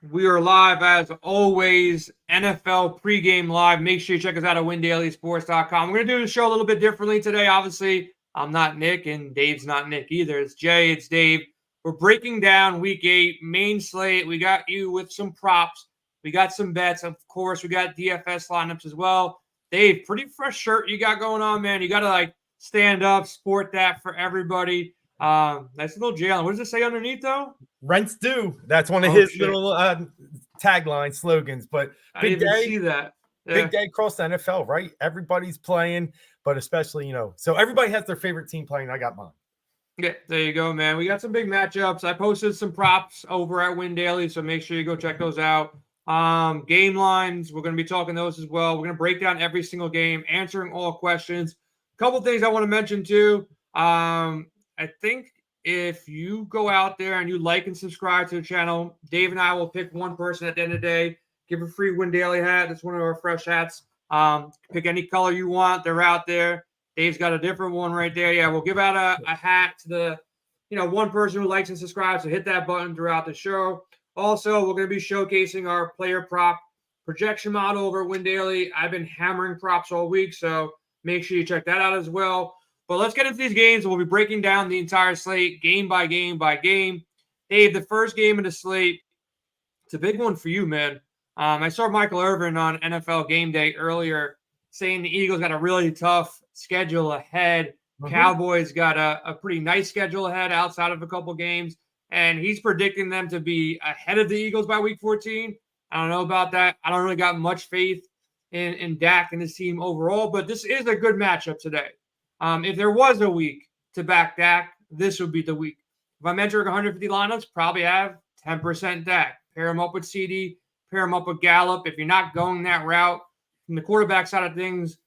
We are live as always, NFL pregame live. Make sure you check us out at windailysports.com. We're going to do the show a little bit differently today. Obviously, I'm not Nick, and Dave's not Nick either. It's Jay, it's Dave. We're breaking down week 8, main slate. We got you with some props. We got some bets. Of course, we got DFS lineups as well. Dave, pretty fresh shirt you got going on, man. You got to stand up, sport that for everybody. Nice little Jalen. What does it say underneath, though? Rent's due. That's one of Oh, his shit. little tagline slogans. But I big didn't even day, see that. Yeah. big day across the NFL, right? Everybody's playing, but especially, so everybody has their favorite team playing. I got mine. Yeah, there you go, man. We got some big matchups. I posted some props over at Win Daily, so make sure you go check those out. Game lines, we're going to be talking those as well. We're going to break down every single game, answering all questions. A couple things I want to mention too. I think if you go out there and you like and subscribe to the channel, Dave and I will pick one person at the end of the day, give a free Win Daily hat. That's one of our fresh hats. Pick any color you want. They're out there. Dave's got a different one right there. Yeah, we'll give out a hat to the, one person who likes and subscribes. So hit that button throughout the show. Also, we're going to be showcasing our player prop projection model over at Win Daily. I've been hammering props all week, so make sure you check that out as well. But let's get into these games. We'll be breaking down the entire slate game by game by game. Dave, the first game of the slate, it's a big one for you, man. I saw Michael Irvin on NFL Game Day earlier saying the Eagles got a really tough schedule ahead. Mm-hmm. Cowboys got a pretty nice schedule ahead outside of a couple games, and he's predicting them to be ahead of the Eagles by week 14. I don't know about that. I don't really got much faith in Dak and his team overall, but this is a good matchup today. If there was a week to back Dak, this would be the week. If I'm entering 150 lineups, probably have 10% Dak. Pair him up with CD, pair him up with Gallup. If you're not going that route, from the quarterback side of things,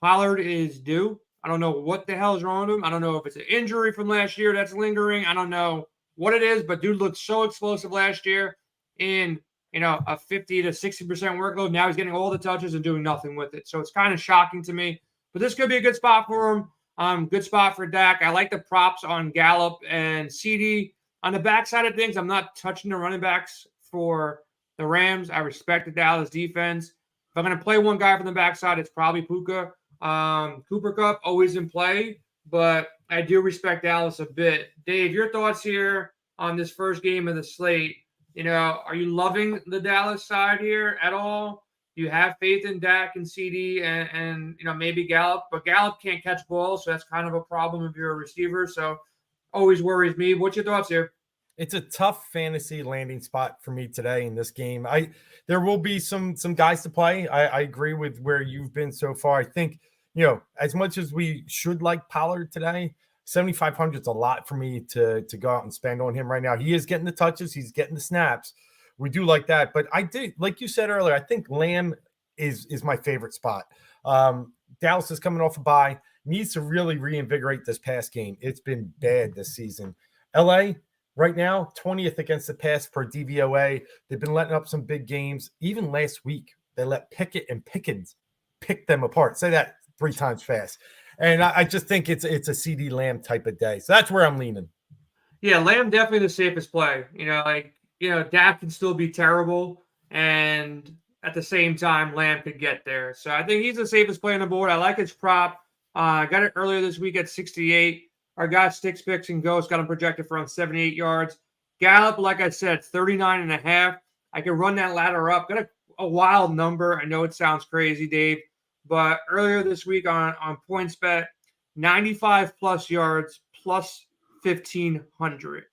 Pollard is due. I don't know what the hell is wrong with him. I don't know if it's an injury from last year that's lingering. I don't know what it is, but dude looked so explosive last year in, a 50 to 60% workload. Now he's getting all the touches and doing nothing with it. So it's kind of shocking to me. But this could be a good spot for him. Good spot for Dak. I like the props on Gallup and CD. On the backside of things, I'm not touching the running backs for the Rams. I respect the Dallas defense. If I'm going to play one guy from the backside, it's probably Puka. Cooper Kupp, always in play, but I do respect Dallas a bit. Dave, your thoughts here on this first game of the slate? Are you loving the Dallas side here at all? Do you have faith in Dak and CD and maybe Gallup? But Gallup can't catch balls, so that's kind of a problem if you're a receiver. So always worries me. What's your thoughts here? It's a tough fantasy landing spot for me today in this game. There will be some guys to play. I agree with where you've been so far. I think, as much as we should like Pollard today, 7,500 is a lot for me to go out and spend on him right now. He is getting the touches. He's getting the snaps. We do like that. But I did, like you said earlier, I think Lamb is my favorite spot. Dallas is coming off a bye. Needs to really reinvigorate this pass game. It's been bad this season. LA, right now, 20th against the pass per DVOA. They've been letting up some big games. Even last week, they let Pickett and Pickens pick them apart. Say that 3 times fast. And I just think it's a CD Lamb type of day. So that's where I'm leaning. Yeah, Lamb definitely the safest play. Dak can still be terrible, and at the same time, Lamb could get there. So I think he's the safest play on the board. I like his prop. I got it earlier this week at 68. Our guy Sticks, Picks, and Ghosts got him projected for around 78 yards. Gallup, like I said, 39.5. I can run that ladder up. Got a wild number. I know it sounds crazy, Dave, but earlier this week on PointsBet, 95 plus yards plus 1,500.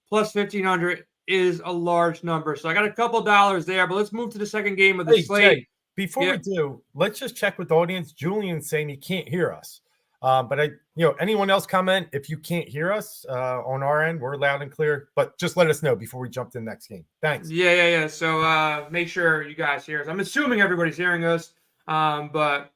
Plus 1,500 is a large number. So I got a couple dollars there, but let's move to the second game of the slate. Jay, before we do, let's just check with the audience. Julian's saying he can't hear us. But anyone else comment if you can't hear us on our end, we're loud and clear, but just let us know before we jump to the next game. Thanks. Yeah. So make sure you guys hear us. I'm assuming everybody's hearing us, but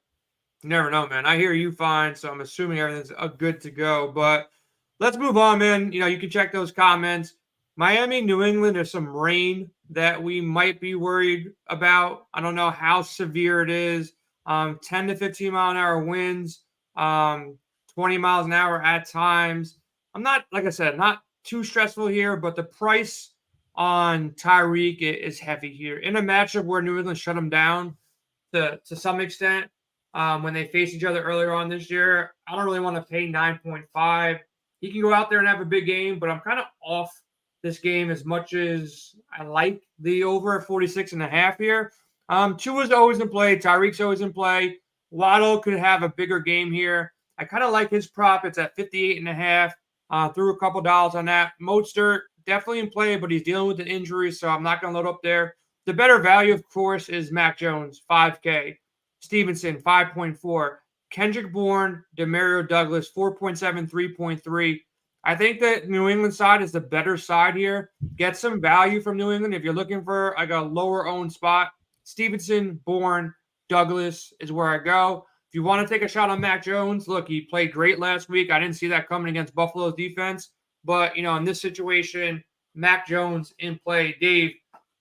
you never know, man. I hear you fine, so I'm assuming everything's good to go. But let's move on, man. You can check those comments. Miami, New England, there's some rain that we might be worried about. I don't know how severe it is. 10 to 15 mile an hour winds. 20 miles an hour at times. I'm not, like I said, not too stressful here, but the price on Tyreek is heavy here. In a matchup where New England shut him down to some extent, when they faced each other earlier on this year, I don't really want to pay 9.5. He can go out there and have a big game, but I'm kind of off this game as much as I like the over at 46.5 here. Tua's always in play. Tyreek's always in play. Waddle could have a bigger game here. I kind of like his prop. It's at 58.5. Threw a couple dollars on that. Mostert, definitely in play, but he's dealing with an injury, so I'm not going to load up there. The better value, of course, is Mac Jones, 5K. Stevenson, 5.4. Kendrick Bourne, Demario Douglas, 4.7, 3.3. I think that New England side is the better side here. Get some value from New England if you're looking for like a lower owned spot. Stevenson, Bourne, Douglas is where I go. If you want to take a shot on Mac Jones, look, he played great last week. I didn't see that coming against Buffalo's defense. But, in this situation, Mac Jones in play. Dave,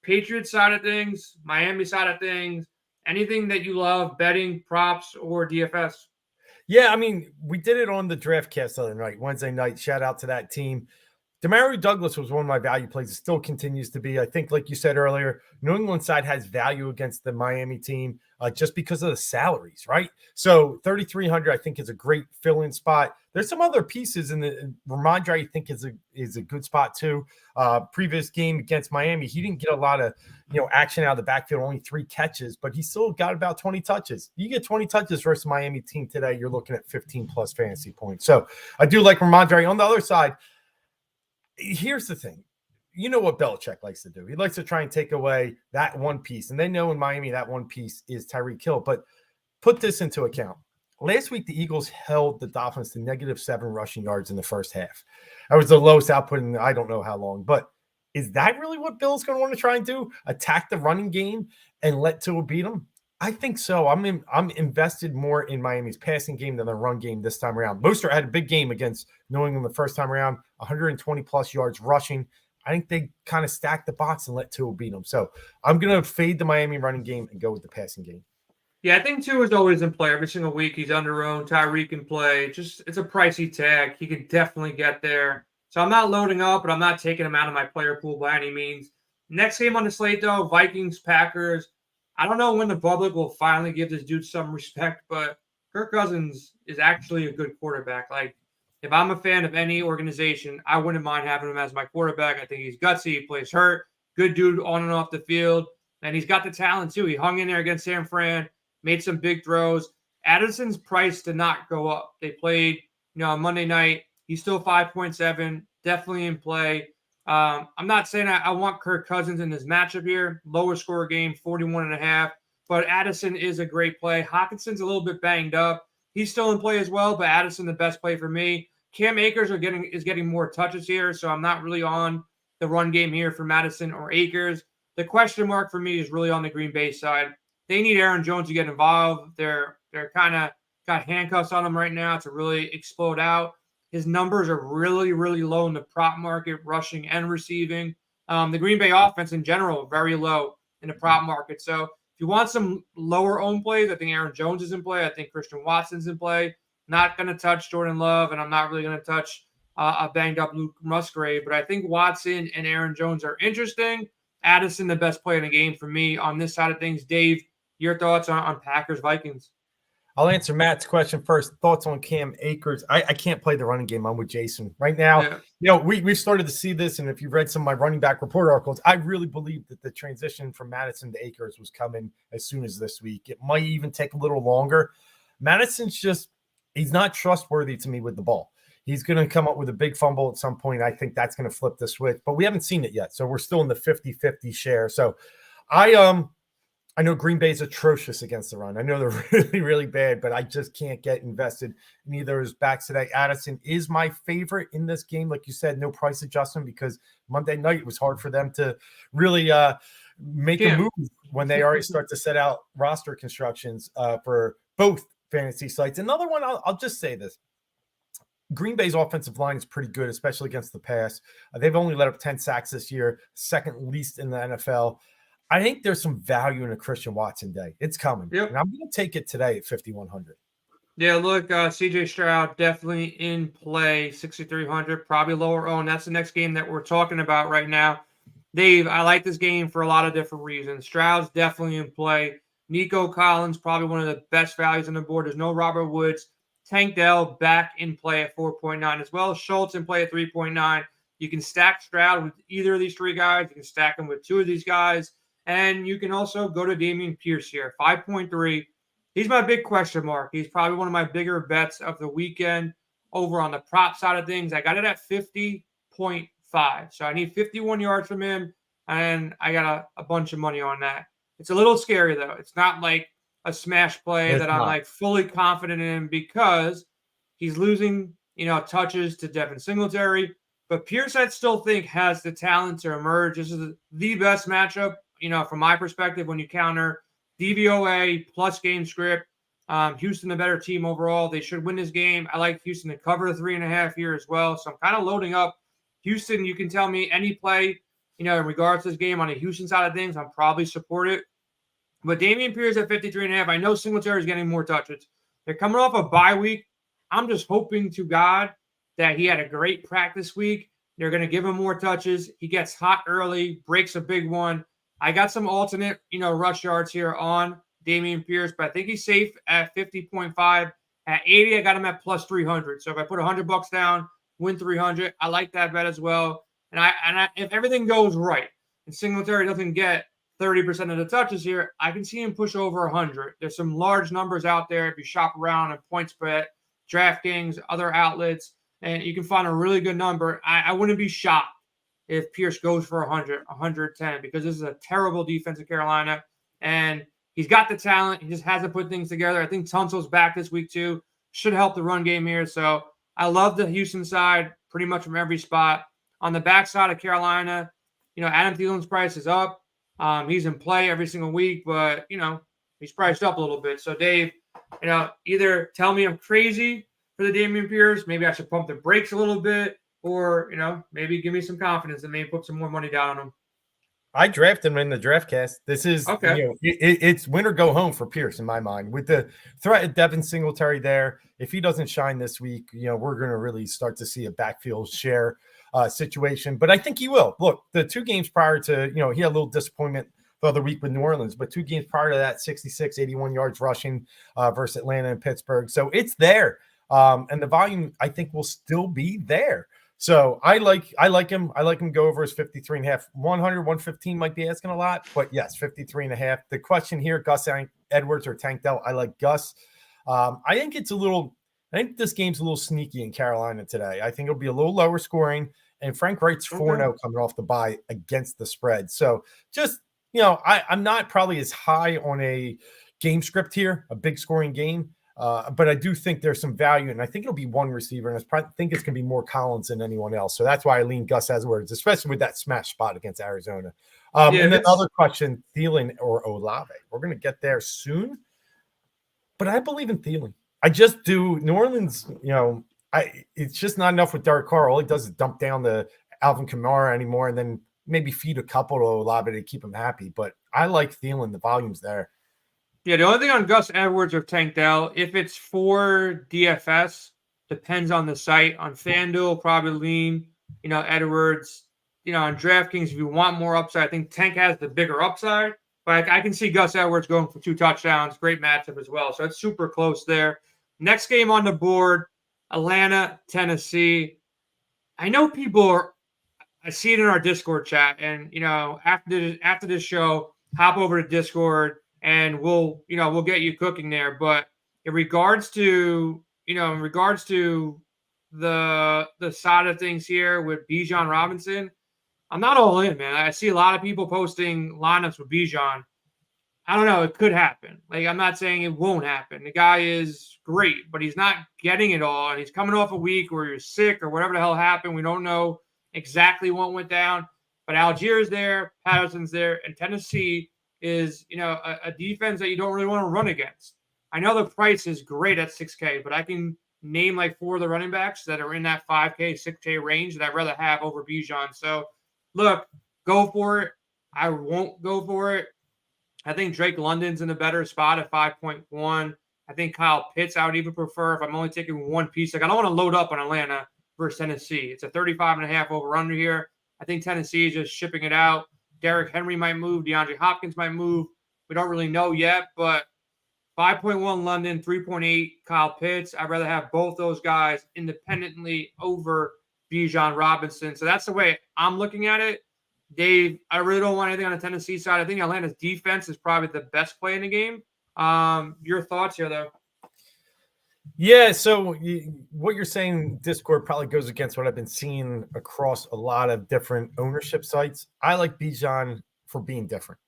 Patriots side of things, Miami side of things, anything that you love, betting, props, or DFS? Yeah, I mean, we did it on the DraftCast the other night, Wednesday night. Shout out to that team. Demario Douglas was one of my value plays. It still continues to be. I think, like you said earlier, New England side has value against the Miami team just because of the salaries, right? So 3,300, I think, is a great fill-in spot. There's some other pieces in the Ramondre, I think, is a good spot too. Previous game against Miami, he didn't get a lot of action out of the backfield, only 3 catches, but he still got about 20 touches. You get 20 touches versus Miami team today, you're looking at 15 plus fantasy points. So I do like Ramondre. On the other side, here's the thing. You know what Belichick likes to do. He likes to try and take away that one piece. And they know in Miami that one piece is Tyreek Hill. But put this into account. Last week, the Eagles held the Dolphins to -7 rushing yards in the first half. That was the lowest output in I don't know how long. But is that really what Bill's going to want to try and do? Attack the running game and let Tua beat him? I think so. I'm invested more in Miami's passing game than the run game this time around. Mostert had a big game against New England the first time around, 120 plus yards rushing. I think they kind of stacked the box and let Tua beat them. So I'm going to fade the Miami running game and go with the passing game. Yeah, I think Tua is always in play every single week. He's under owned. Tyreek in play. Just it's a pricey tag. He can definitely get there. So I'm not loading up, but I'm not taking him out of my player pool by any means. Next game on the slate, though, Vikings, Packers. I don't know when the public will finally give this dude some respect, but Kirk Cousins is actually a good quarterback. Like, if I'm a fan of any organization, I wouldn't mind having him as my quarterback. I think he's gutsy. He plays hurt. Good dude on and off the field. And he's got the talent, too. He hung in there against San Fran, made some big throws. Addison's price did not go up. They played, on Monday night. He's still 5.7, definitely in play. I'm not saying I want Kirk Cousins in this matchup here. Lower score game, 41.5. But Addison is a great play. Hawkinson's a little bit banged up. He's still in play as well, but Addison the best play for me. Cam Akers is getting more touches here, so I'm not really on the run game here for Madison or Akers. The question mark for me is really on the Green Bay side. They need Aaron Jones to get involved. They're kind of got handcuffs on him right now to really explode out. His numbers are really, really low in the prop market, rushing and receiving. The Green Bay offense in general, very low in the prop market. So if you want some lower owned plays, I think Aaron Jones is in play. I think Christian Watson's in play. Not going to touch Jordan Love, and I'm not really going to touch a banged up Luke Musgrave. But I think Watson and Aaron Jones are interesting. Addison, the best play in the game for me on this side of things. Dave, your thoughts on Packers Vikings? I'll answer Matt's question first. Thoughts on Cam Akers? I can't play the running game. I'm with Jason right now. Yeah. We've started to see this, and if you've read some of my running back report articles, I really believe that the transition from Madison to Akers was coming as soon as this week. It might even take a little longer. Madison's he's not trustworthy to me with the ball. He's going to come up with a big fumble at some point. I think that's going to flip the switch, but we haven't seen it yet. So we're still in the 50-50 share. So I know Green Bay's atrocious against the run. I know they're really, really bad, but I just can't get invested in either of his backs today. Addison is my favorite in this game. Like you said, no price adjustment because Monday night it was hard for them to really make a move when they already start to set out roster constructions for both fantasy sites. Another one, I'll just say this. Green Bay's offensive line is pretty good, especially against the pass. They've only let up 10 sacks this year, second least in the NFL. I think there's some value in a Christian Watson day. It's coming. Yep. And I'm going to take it today at 5,100. Yeah, look, CJ Stroud definitely in play, 6,300, probably lower owned. That's the next game that we're talking about right now. Dave, I like this game for a lot of different reasons. Stroud's definitely in play. Nico Collins, probably one of the best values on the board. There's no Robert Woods. Tank Dell back in play at 4.9 as well. Schultz in play at 3.9. You can stack Stroud with either of these three guys. You can stack him with two of these guys. And you can also go to Dameon Pierce here, 5.3. He's my big question mark. He's probably one of my bigger bets of the weekend over on the prop side of things. I got it at 50.5. So I need 51 yards from him, and I got a bunch of money on that. It's a little scary, though. It's not like a smash play that I'm like fully confident in because he's losing, touches to Devin Singletary. But Pierce, I still think, has the talent to emerge. This is the best matchup, from my perspective, when you counter DVOA plus game script. Houston, a better team overall. They should win this game. I like Houston to cover the 3.5 here as well. So I'm kind of loading up Houston. You can tell me any play, in regards to this game on the Houston side of things, I'm probably support it. But Dameon Pierce at 53.5. I know Singletary is getting more touches. They're coming off a bye week. I'm just hoping to God that he had a great practice week. They're going to give him more touches. He gets hot early, breaks a big one. I got some alternate, rush yards here on Dameon Pierce, but I think he's safe at 50.5. At 80, I got him at plus 300. So if I put $100 down, win 300, I like that bet as well. And I if everything goes right and Singletary doesn't get 30% of the touches here, I can see him push over 100. There's some large numbers out there if you shop around at PointsBet, DraftKings, other outlets, and you can find a really good number. I wouldn't be shocked if Pierce goes for 100, 110, because this is a terrible defense of Carolina, and he's got the talent. He just hasn't put things together. I think Tunsil's back this week too. Should help the run game here. So I love the Houston side pretty much from every spot. On the backside of Carolina, Adam Thielen's price is up. He's in play every single week, but, he's priced up a little bit. So, Dave, either tell me I'm crazy for the Dameon Pierce, maybe I should pump the brakes a little bit, or, maybe give me some confidence and maybe put some more money down on him. I drafted him in the DraftCast. This is, okay. It's win or go home for Pierce in my mind. With the threat of Devin Singletary there, if he doesn't shine this week, we're going to really start to see a backfield share situation. But I think he will. Look, the 2 games prior to, he had a little disappointment the other week with New Orleans, but 2 games prior to that, 66, 81 yards rushing versus Atlanta and Pittsburgh. So it's there. And the volume, I think, will still be there. So I like him. I like him to go over his 53.5. 100, 115 might be asking a lot, but yes, 53.5. The question here, Gus Edwards or Tank Dell, I like Gus. I think this game's a little sneaky in Carolina today. I think it'll be a little lower scoring, and Frank Wright's 4-0 coming off the bye against the spread. So just, I'm not probably as high on a game script here, a big scoring game. But I do think there's some value, and I think it'll be one receiver, and I think it's going to be more Collins than anyone else. So that's why I lean Gus Edwards, especially with that smash spot against Arizona. And then other question, Thielen or Olave. We're going to get there soon, but I believe in Thielen. I just do. New Orleans, it's just not enough with Derek Carr. All he does is dump down the Alvin Kamara anymore, and then maybe feed a couple to Olave to keep him happy. But I like Thielen. The volume's there. Yeah, the only thing on Gus Edwards or Tank Dell, if it's for DFS, depends on the site. On FanDuel, probably lean, Edwards. On DraftKings, if you want more upside, I think Tank has the bigger upside. But I can see Gus Edwards going for 2 touchdowns. Great matchup as well. So it's super close there. Next game on the board, Atlanta, Tennessee. I know I see it in our Discord chat. And, after this show, hop over to Discord. And we'll get you cooking there. But in regards to the side of things here with Bijan Robinson, I'm not all in, man. I see a lot of people posting lineups with Bijan. I don't know. It could happen. Like, I'm not saying it won't happen. The guy is great, but he's not getting it all. And he's coming off a week where you're sick or whatever the hell happened. We don't know exactly what went down. But Algiers there, Patterson's there, and Tennessee is, a defense that you don't really want to run against. I know the price is great at 6K, but I can name like 4 of the running backs that are in that 5K, 6K range that I'd rather have over Bijan. So, look, go for it. I won't go for it. I think Drake London's in a better spot at 5.1. I think Kyle Pitts I would even prefer if I'm only taking one piece. Like, I don't want to load up on Atlanta versus Tennessee. It's a 35.5 over-under here. I think Tennessee is just shipping it out. Derrick Henry might move. DeAndre Hopkins might move. We don't really know yet, but 5.1 London, 3.8 Kyle Pitts. I'd rather have both those guys independently over Bijan Robinson. So that's the way I'm looking at it. Dave, I really don't want anything on the Tennessee side. I think Atlanta's defense is probably the best play in the game. Your thoughts here, though? Yeah, so what you're saying, Discord, probably goes against what I've been seeing across a lot of different ownership sites. I like Bijan for being different.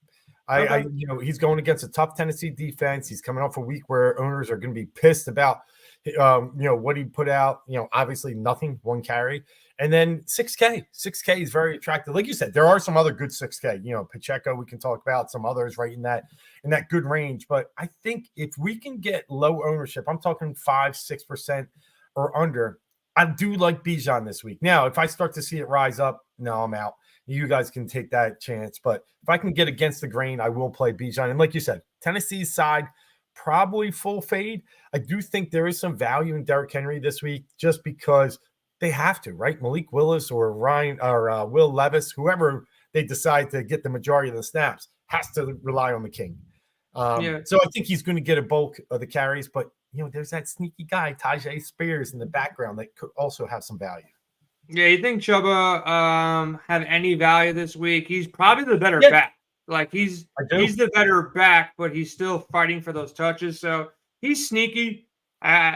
Okay. He's going against a tough Tennessee defense. He's coming off a week where owners are going to be pissed about, what he put out. Obviously nothing, one carry, and then 6K. 6K is very attractive. Like you said, there are some other good 6K. Pacheco, we can talk about some others right in that good range. But I think if we can get low ownership, I'm talking 5-6% or under. I do like Bijan this week. Now, if I start to see it rise up, no, I'm out. You guys can take that chance. But if I can get against the grain, I will play Bijan. And like you said, Tennessee's side, probably full fade. I do think there is some value in Derrick Henry this week just because they have to, right? Malik Willis or Ryan or Will Levis, whoever they decide to get the majority of the snaps, has to rely on the king. So I think he's going to get a bulk of the carries. But, there's that sneaky guy, Tajay Spears, in the background that could also have some value. Yeah, you think Chuba have any value this week? He's probably the better back. Like he's the better back, but he's still fighting for those touches. So he's sneaky.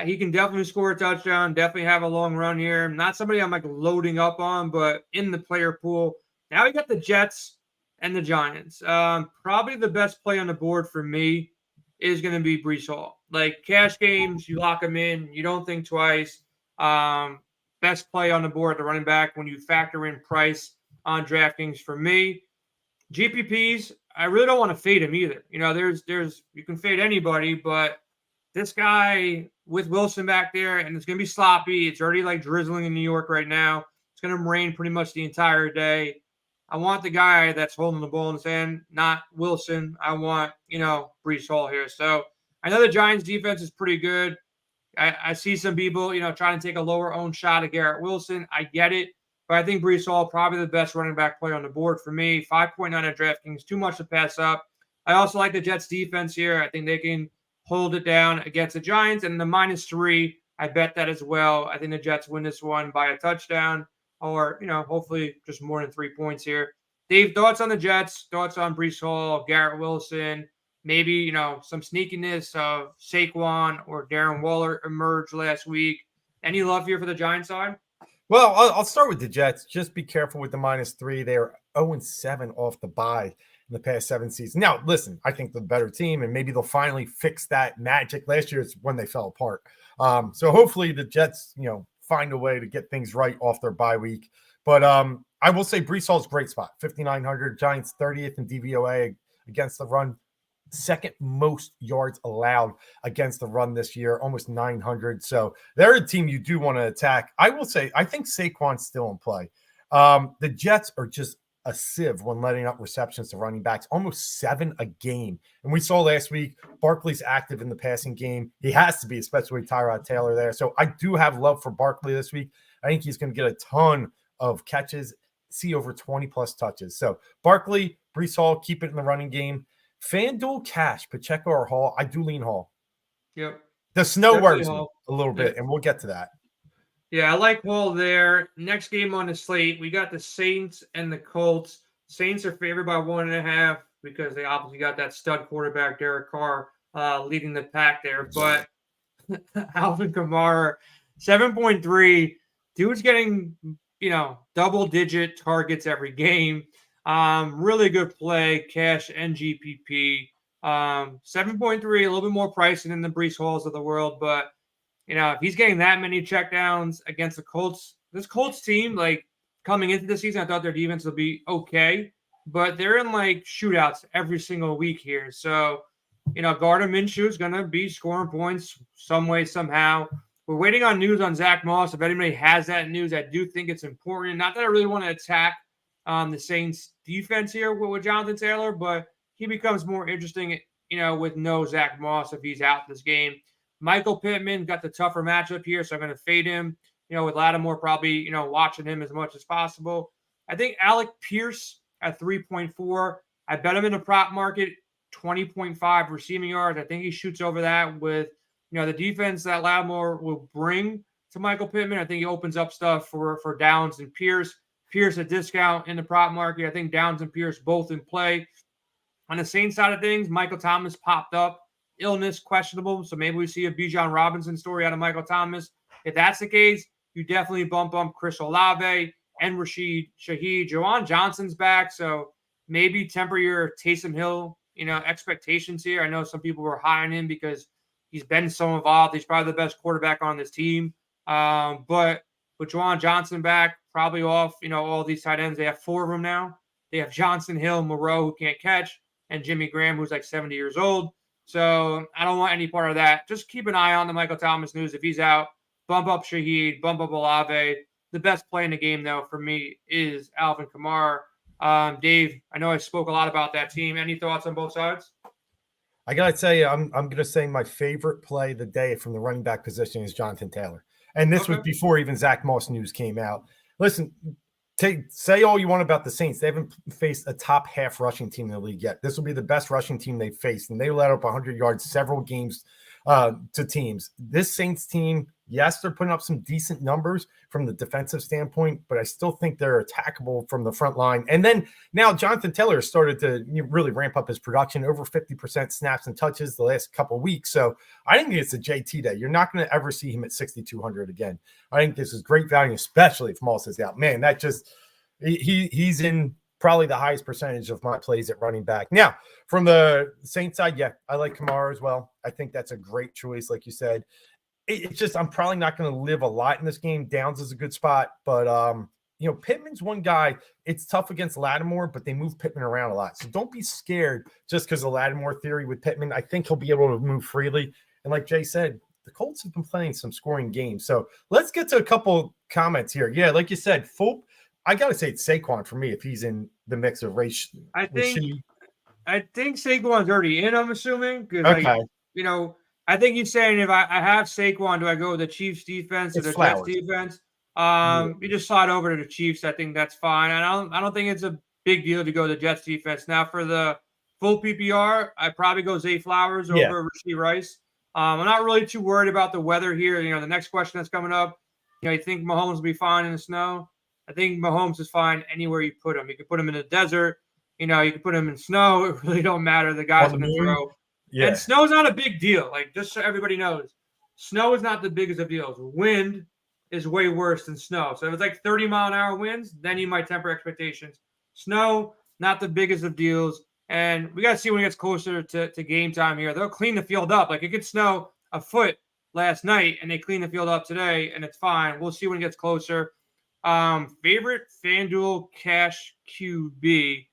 He can definitely score a touchdown, definitely have a long run here. Not somebody I'm like loading up on, but in the player pool. Now we got the Jets and the Giants. Probably the best play on the board for me is going to be Breece Hall. Like cash games, you lock them in. You don't think twice. Best play on the board, the running back, when you factor in price on DraftKings for me. GPPs, I really don't want to fade him either. There's you can fade anybody, but this guy with Wilson back there, and it's going to be sloppy. It's already like drizzling in New York right now. It's going to rain pretty much the entire day. I want the guy that's holding the ball in his hand, not Wilson. I want, Breece Hall here. So I know the Giants defense is pretty good. I see some people, trying to take a lower owned shot at Garrett Wilson. I get it. But I think Breece Hall probably the best running back player on the board for me. 5.9 at DraftKings, too much to pass up. I also like the Jets defense here. I think they can hold it down against the Giants. And the -3, I bet that as well. I think the Jets win this one by a touchdown or, hopefully just more than 3 points here. Dave, thoughts on the Jets? Thoughts on Breece Hall, Garrett Wilson? Maybe, some sneakiness of Saquon or Darren Waller emerged last week. Any love here for the Giants side? Well, I'll start with the Jets. Just be careful with the -3. They are 0-7 off the bye in the past 7 seasons. Now, listen, I think they're the better team, and maybe they'll finally fix that magic. Last year is when they fell apart. So hopefully the Jets, find a way to get things right off their bye week. But I will say Breece Hall's a great spot. 5,900, Giants 30th in DVOA against the run. Second most yards allowed against the run this year, almost 900. So they're a team you do want to attack. I will say, I think Saquon's still in play. The Jets are just a sieve when letting up receptions to running backs, almost 7 a game. And we saw last week, Barkley's active in the passing game. He has to be, especially with Tyrod Taylor there. So I do have love for Barkley this week. I think he's going to get a ton of catches, see over 20-plus touches. So Barkley, Breece Hall, keep it in the running game. FanDuel cash, Pacheco or Hall. I do lean Hall. Yep. The snow worries me a little bit, and we'll get to that. Yeah, I like Hall there. Next game on the slate, we got the Saints and the Colts. Saints are favored by 1.5 because they obviously got that stud quarterback, Derek Carr, leading the pack there. But Alvin Kamara, 7.3. Dude's getting, double-digit targets every game. Really good play, cash and GPP. 7.3, a little bit more pricing than the Breece Halls of the world. But, if he's getting that many checkdowns against the Colts, this Colts team, like coming into the season, I thought their defense would be okay. But they're in like shootouts every single week here. So, Gardner Minshew is going to be scoring points some way, somehow. We're waiting on news on Zach Moss. If anybody has that news, I do think it's important. Not that I really want to attack the Saints defense here with Jonathan Taylor, but he becomes more interesting, with no Zach Moss if he's out this game. Michael Pittman got the tougher matchup here, so I'm going to fade him, with Lattimore probably, watching him as much as possible. I think Alec Pierce at 3.4. I bet him in the prop market, 20.5 receiving yards. I think he shoots over that with, the defense that Lattimore will bring to Michael Pittman. I think he opens up stuff for Downs and Pierce. Pierce a discount in the prop market. I think Downs and Pierce both in play. On the Saints side of things, Michael Thomas popped up. Illness questionable. So maybe we see a Bijan Robinson story out of Michael Thomas. If that's the case, you definitely bump up Chris Olave and Rashid Shaheed. Juwan Johnson's back. So maybe temper your Taysom Hill, expectations here. I know some people were high on him because he's been so involved. He's probably the best quarterback on this team. But with Juwan Johnson back, probably off, all these tight ends. They have 4 of them now. They have Johnson, Hill, Moreau, who can't catch, and Jimmy Graham, who's like 70 years old. So I don't want any part of that. Just keep an eye on the Michael Thomas news. If he's out, bump up Shaheed, bump up Olave. The best play in the game, though, for me is Alvin Kamara. Dave, I know I spoke a lot about that team. Any thoughts on both sides? I gotta tell you, I'm gonna say my favorite play of the day from the running back position is Jonathan Taylor, and this was before even Zach Moss news came out. Listen, say all you want about the Saints. They haven't faced a top half rushing team in the league yet. This will be the best rushing team they've faced, and they let up 100 yards several games to teams. This Saints team, yes, they're putting up some decent numbers from the defensive standpoint, but I still think they're attackable from the front line. And then now Jonathan Taylor has started to really ramp up his production, over 50% snaps and touches the last couple of weeks. So I think it's a JT day. You're not going to ever see him at 6,200 again. I think this is great value, especially if Moss is out. Man, that just he's in probably the highest percentage of my plays at running back. Now, from the Saints side, yeah, I like Kamara as well. I think that's a great choice, like you said. It's just I'm probably not going to live a lot in this game. Downs is a good spot, but Pittman's one guy. It's tough against Lattimore, but they move Pittman around a lot. So don't be scared just because of Lattimore theory with Pittman. I think he'll be able to move freely. And like Jay said, the Colts have been playing some scoring games. So let's get to a couple comments here. Yeah, like you said, I got to say it's Saquon for me if he's in the mix of race. I think Saquon's already in, I'm assuming. Okay. I think he's saying if I have Saquon, do I go with the Chiefs defense or the Jets defense? You just slide over to the Chiefs. I think that's fine. And I don't think it's a big deal to go to the Jets defense. Now for the full PPR, I probably go Zay Flowers over Rashee Rice. I'm not really too worried about the weather here. The next question that's coming up, you think Mahomes will be fine in the snow? I think Mahomes is fine anywhere you put him. You can put him in the desert. You can put him in snow. It really don't matter. The guy's going to throw. Yeah. And snow's not a big deal. Like, just so everybody knows, snow is not the biggest of deals. Wind is way worse than snow. So if it's like 30-mile-an-hour winds, then you might temper expectations. Snow, not the biggest of deals. And we got to see when it gets closer to game time here. They'll clean the field up. Like, it could snow a foot last night, and they clean the field up today, and it's fine. We'll see when it gets closer. Favorite FanDuel cash QB.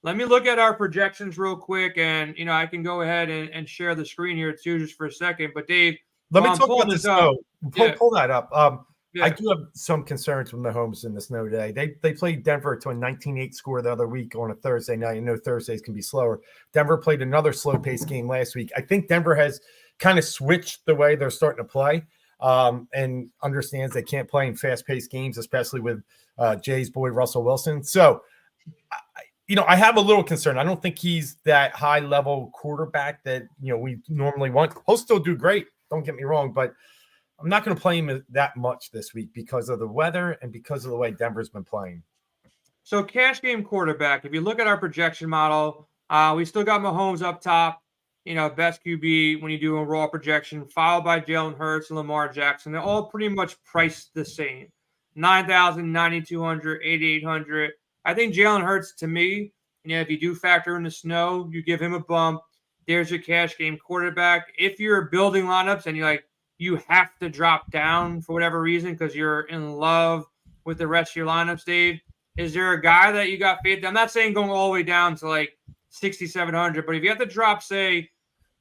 Let me look at our projections real quick, and I can go ahead and share the screen here too, just for a second. But Dave, let me talk about the snow. Pull that up. I do have some concerns with Mahomes in the snow today. They played Denver to a 19-8 score the other week on a Thursday night. Thursdays can be slower. Denver played another slow-paced game last week. I think Denver has kind of switched the way they're starting to play, and understands they can't play in fast-paced games, especially with Jay's boy Russell Wilson. So, I have a little concern. I don't think he's that high-level quarterback that, we normally want. He'll still do great, don't get me wrong, but I'm not going to play him that much this week because of the weather and because of the way Denver's been playing. So cash game quarterback, if you look at our projection model, we still got Mahomes up top, best QB when you do a raw projection, followed by Jalen Hurts and Lamar Jackson. They're all pretty much priced the same, 9,000, 9,200, 8,800. I think Jalen Hurts, to me, if you do factor in the snow, you give him a bump. There's your cash game quarterback. If you're building lineups and you have to drop down for whatever reason because you're in love with the rest of your lineups, Dave, is there a guy that you got faith? I'm not saying going all the way down to like 6,700, but if you have to drop, say,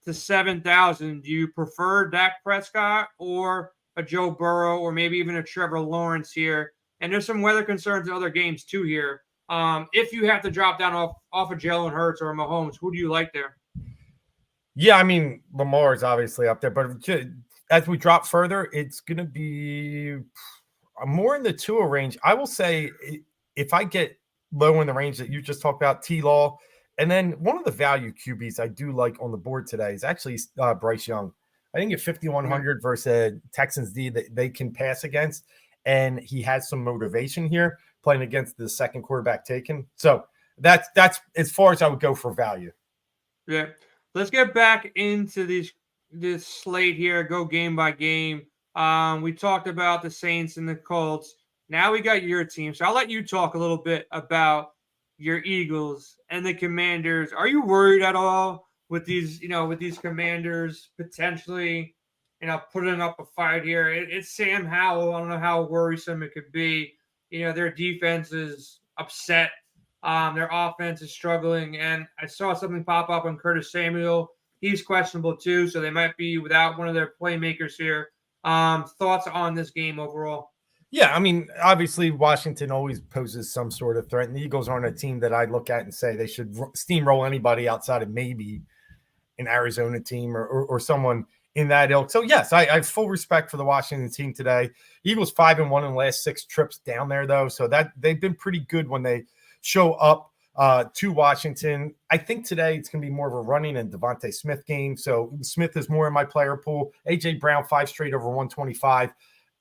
to 7,000, do you prefer Dak Prescott or a Joe Burrow or maybe even a Trevor Lawrence here? And there's some weather concerns in other games too here. If you have to drop down off of Jalen Hurts or Mahomes, who do you like there? Yeah, Lamar is obviously up there, but as we drop further, it's going to be more in the Tua range. I will say if I get low in the range that you just talked about, T-Law. And then one of the value QBs I do like on the board today is actually Bryce Young. I think at 5,100 versus a Texans D that they can pass against, and he has some motivation here playing against the second quarterback taken. So that's as far as I would go for value. Yeah. Let's get back into this slate here, go game by game. We talked about the Saints and the Colts. Now we got your team. So I'll let you talk a little bit about your Eagles and the Commanders. Are you worried at all with these Commanders potentially, putting up a fight here? It's Sam Howell. I don't know how worrisome it could be. Their defense is upset. Their offense is struggling, and I saw something pop up on Curtis Samuel. He's questionable too, so they might be without one of their playmakers here. Thoughts on this game overall? Yeah, I mean, obviously Washington always poses some sort of threat, and the Eagles aren't a team that I look at and say they should steamroll anybody outside of maybe an Arizona team or someone in that ilk. So yes, I have full respect for the Washington team today. Eagles 5-1 in the last 6 trips down there, though, so that they've been pretty good when they show up to Washington. I think today it's going to be more of a running and Devontae Smith game. So Smith is more in my player pool. AJ Brown 5 straight over 125.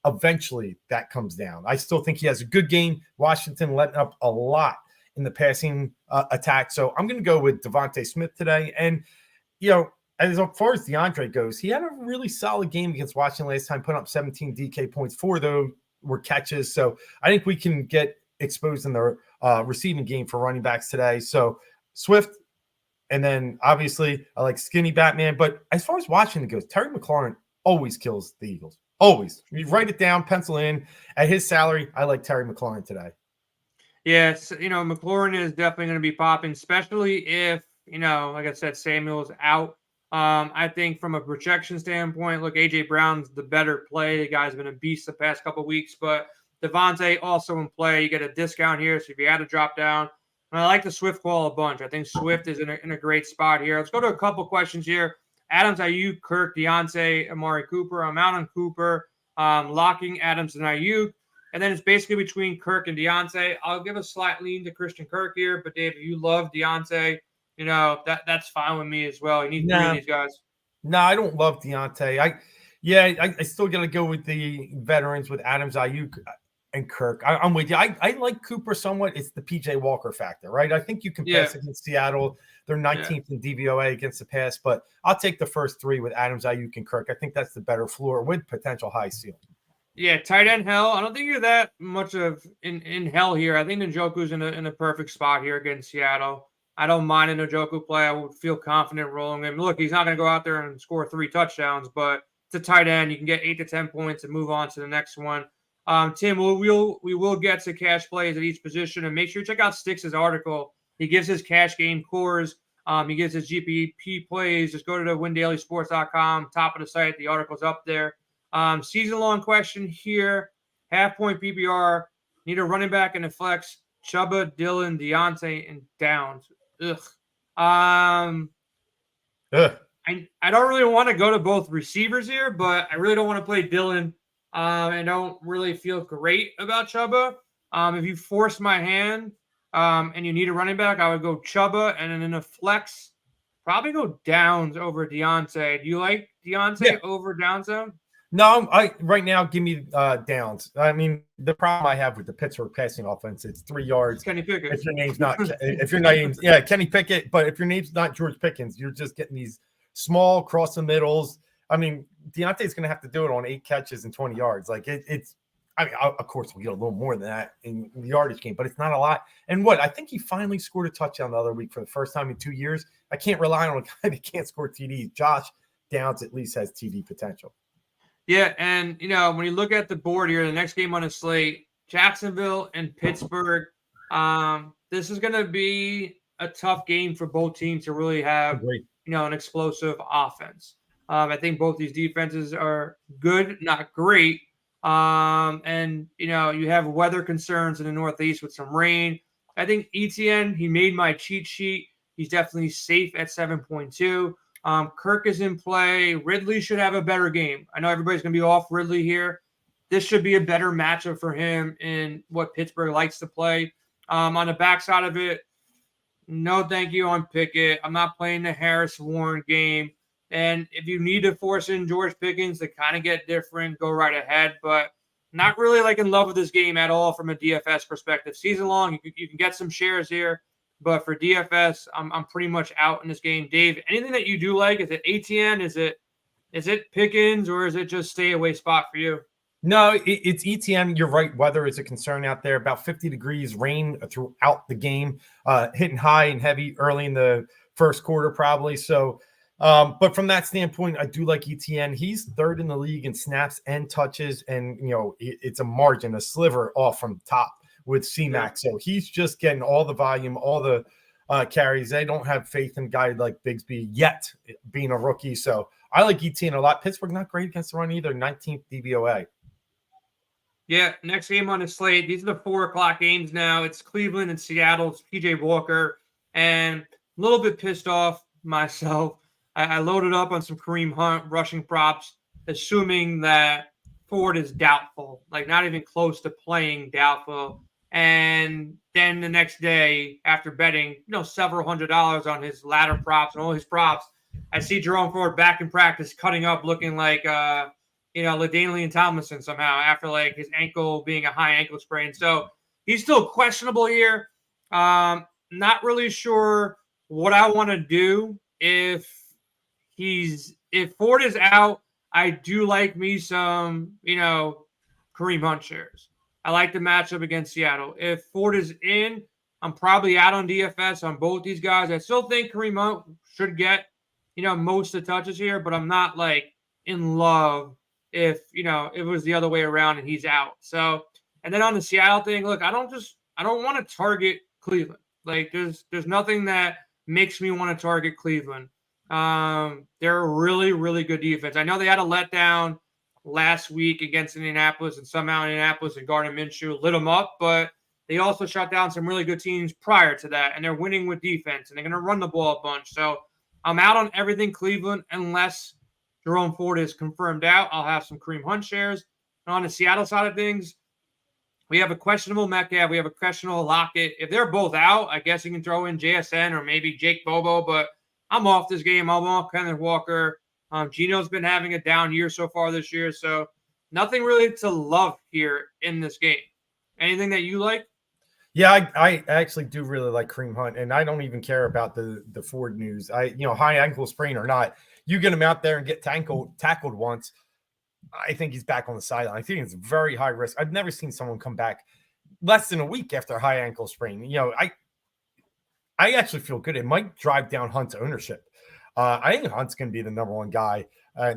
Eventually that comes down. I still think he has a good game. Washington letting up a lot in the passing attack. So I'm going to go with Devontae Smith today. And, as far as DeAndre goes, he had a really solid game against Washington last time, putting up 17 DK points. 4 though were catches. So I think we can get exposed in the receiving game for running backs today. So Swift, and then obviously I like Skinny Batman. But as far as Washington goes, Terry McLaurin always kills the Eagles. Always. You write it down, pencil in. At his salary, I like Terry McLaurin today. Yes, McLaurin is definitely going to be popping, especially if, like I said, Samuel's out. I think from a projection standpoint, look, AJ Brown's the better play. The guy's been a beast the past couple of weeks, but Devontae also in play. You get a discount here, so if you had to drop down, and I like the Swift call a bunch. I think Swift is in a great spot here. Let's go to a couple questions here. Adams, Ayuk, Kirk, Deontay, Amari Cooper. I'm out on Cooper, locking Adams and Ayuk. And then it's basically between Kirk and Deontay. I'll give a slight lean to Christian Kirk here, but Dave, if you love Deontay, that's fine with me as well. You need 3 of these guys. No, I don't love Deontay. I still got to go with the veterans with Adams, Ayuk, and Kirk. I'm with you. I like Cooper somewhat. It's the PJ Walker factor, right? I think you can pass against Seattle. They're 19th in DVOA against the pass, but I'll take the first 3 with Adams, Ayuk, and Kirk. I think that's the better floor with potential high ceiling. Yeah, tight end hell. I don't think you're that much of in hell here. I think Njoku's in a perfect spot here against Seattle. I don't mind a Njoku play. I would feel confident rolling him. Look, he's not going to go out there and score 3 touchdowns, but it's a tight end. You can get 8 to 10 points and move on to the next one. Tim, we will get to cash plays at each position, and make sure you check out Styx's article. He gives his cash game cores. He gives his GPP plays. Just go to the windailysports.com, top of the site. The article's up there. Season-long question here. Half-point PPR. Need a running back and a flex. Chuba, Dillon, Deontay, and Downs. Ugh. I don't really want to go to both receivers here, but I really don't want to play Dillon. I don't really feel great about Chuba. If you force my hand and you need a running back, I would go Chuba, and then in a flex, probably go Downs over Deontay. Do you like Deontay over Downs though? No, right now give me Downs. I mean, the problem I have with the Pittsburgh passing offense, it's 3 yards. Kenny Pickett. If your name's not, Kenny Pickett. But if your name's not George Pickens, you're just getting these small cross the middles. I mean, Deontay's going to have to do it on 8 catches and 20 yards. Like it's. I mean, of course, we get a little more than that in the yardage game, but it's not a lot. And I think he finally scored a touchdown the other week for the first time in 2 years. I can't rely on a guy that can't score TDs. Josh Downs at least has TD potential. Yeah, and, when you look at the board here, the next game on the slate, Jacksonville and Pittsburgh, this is going to be a tough game for both teams to really have, an explosive offense. I think both these defenses are good, not great. And, you have weather concerns in the Northeast with some rain. I think ETN, he made my cheat sheet. He's definitely safe at 7.2. Kirk is in play. Ridley should have a better game. I know everybody's going to be off Ridley here. This should be a better matchup for him in what Pittsburgh likes to play. On the backside of it, no thank you on Pickett. I'm not playing the Harris Warren game. And if you need to force in George Pickens to kind of get different, go right ahead. But not really like in love with this game at all from a DFS perspective. Season long, you can get some shares here. But for DFS, I'm pretty much out in this game. Dave, anything that you do like? Is it ATN? Is it Pickens, or is it just stay away spot for you? No, it's ETN. You're right. Weather is a concern out there. About 50 degrees, rain throughout the game, hitting high and heavy early in the first quarter, probably. So, but from that standpoint, I do like ETN. He's third in the league in snaps and touches, and it's a margin, a sliver off from top with C-Mac. So he's just getting all the volume, all the carries. They don't have faith in a guy like Bigsby yet, being a rookie. So I like ETN a lot. Pittsburgh not great against the run either. 19th DVOA. Yeah, next game on the slate. These are the 4:00 games now. It's Cleveland and Seattle. It's PJ Walker. And a little bit pissed off myself. I loaded up on some Kareem Hunt rushing props, assuming that Ford is doubtful, like not even close to playing doubtful. And then the next day, after betting, several $100s on his ladder props and all his props, I see Jerome Ford back in practice, cutting up, looking like LaDainian Tomlinson somehow after like his ankle being a high ankle sprain. So he's still questionable here. Not really sure what I want to do if Ford is out. I do like me some, Kareem Hunt shares. I like the matchup against Seattle. If Ford is in, I'm probably out on DFS on both these guys. I still think Kareem Hunt should get, most of the touches here, but I'm not like in love if it was the other way around and he's out. So, and then on the Seattle thing, look, I don't want to target Cleveland. Like there's nothing that makes me want to target Cleveland. They're a really, really good defense. I know they had a letdown last week against Indianapolis, and somehow Indianapolis and Gardner Minshew lit them up, but they also shut down some really good teams prior to that, and they're winning with defense, and they're going to run the ball a bunch. So I'm out on everything Cleveland unless Jerome Ford is confirmed out. I'll have some Kareem Hunt shares. And on the Seattle side of things, we have a questionable Metcalf. We have a questionable Lockett. If they're both out, I guess you can throw in JSN or maybe Jake Bobo, but I'm off this game. I'm off Kenneth Walker. Gino's been having a down year so far this year, so nothing really to love here in this game. Anything that you like? Yeah, I actually do really like Kareem Hunt, and I don't even care about the Ford news. High ankle sprain or not, you get him out there and get tackled once, I think he's back on the sideline. I think it's very high risk. I've never seen someone come back less than a week after a high ankle sprain. I actually feel good. It might drive down Hunt's ownership. I think Hunt's going to be the number one guy.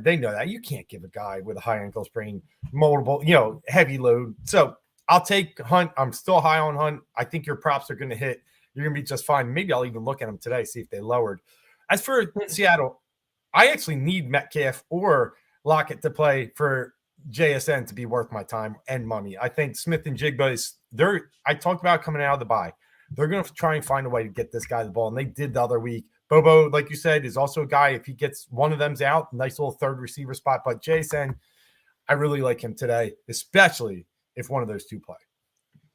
They know that. You can't give a guy with a high ankle sprain multiple, heavy load. So I'll take Hunt. I'm still high on Hunt. I think your props are going to hit. You're going to be just fine. Maybe I'll even look at them today, see if they lowered. As for Seattle, I actually need Metcalf or Lockett to play for JSN to be worth my time and money. I think Smith and Jigba I talked about coming out of the bye. They're going to try and find a way to get this guy the ball, and they did the other week. Bobo, like you said, is also a guy, if he gets one of them's out, nice little third receiver spot. But Jason, I really like him today, especially if one of those two play.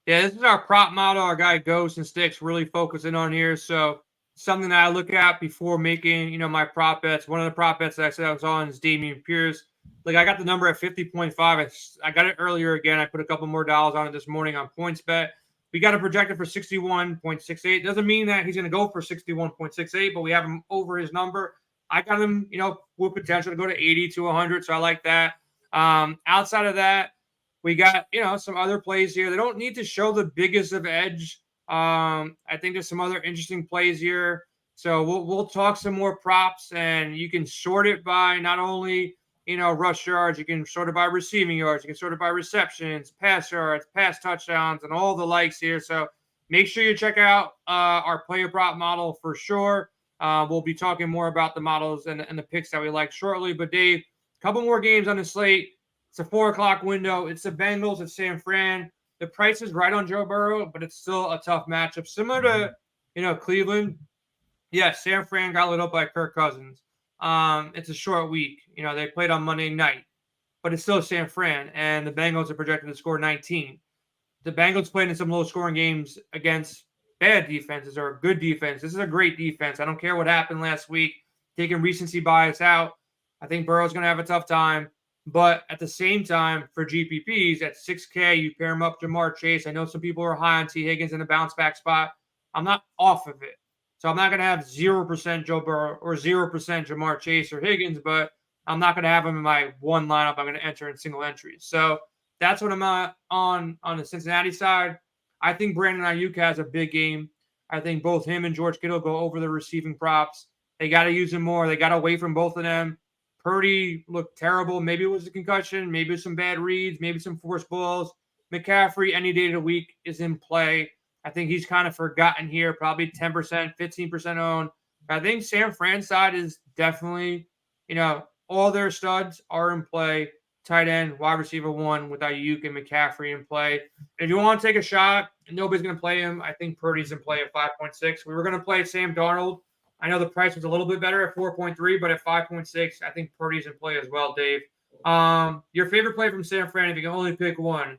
Yeah, this is our prop model. Our guy Ghost and Sticks really focusing on here. So something that I look at before making, my prop bets. One of the prop bets that I said I was on is Dameon Pierce. Like I got the number at 50.5. I got it earlier again. I put a couple more dollars on it this morning on PointsBet. We got it projected for 61.68. Doesn't mean that he's going to go for 61.68, but we have him over his number. I got him, with potential to go to 80 to 100, so I like that. Outside of that, we got, some other plays here. They don't need to show the biggest of edge. I think there's some other interesting plays here. So we'll talk some more props, and you can sort it by not only rush yards, you can sort it by receiving yards, you can sort it by receptions, pass yards, pass touchdowns, and all the likes here. So make sure you check out our player prop model for sure. We'll be talking more about the models and the picks that we like shortly. But Dave, a couple more games on the slate. It's a 4:00 window. It's the Bengals at San Fran. The price is right on Joe Burrow, but it's still a tough matchup. Similar to, Cleveland. Yeah, San Fran got lit up by Kirk Cousins. It's a short week. They played on Monday night, but it's still San Fran, and the Bengals are projected to score 19. the Bengals played in some low-scoring games against bad defenses or good defense. This is a great defense. I don't care what happened last week. Taking recency bias out, I think Burrow's going to have a tough time. But at the same time, for GPPs at 6K, you pair him up Jamar Chase. I know some people are high on T. Higgins in the bounce back spot. I'm not off of it. So I'm not going to have 0% Joe Burrow or 0% Jamar Chase or Higgins, but I'm not going to have him in my one lineup I'm going to enter in single entries. So that's what I'm on the Cincinnati side. I think Brandon Ayuk has a big game. I think both him and George Kittle go over the receiving props. They got to use him more. They got to wait from both of them. Purdy looked terrible. Maybe it was a concussion. Maybe some bad reads. Maybe some forced balls. McCaffrey, any day of the week, is in play. I think he's kind of forgotten here. Probably 10%, 15% owned. I think San Fran's side is definitely, all their studs are in play. Tight end, wide receiver 1 with Ayuk and McCaffrey in play. If you want to take a shot and nobody's going to play him, I think Purdy's in play at 5.6. We were going to play Sam Darnold. I know the price was a little bit better at 4.3, but at 5.6, I think Purdy's in play as well, Dave. Your favorite play from San Fran, if you can only pick one,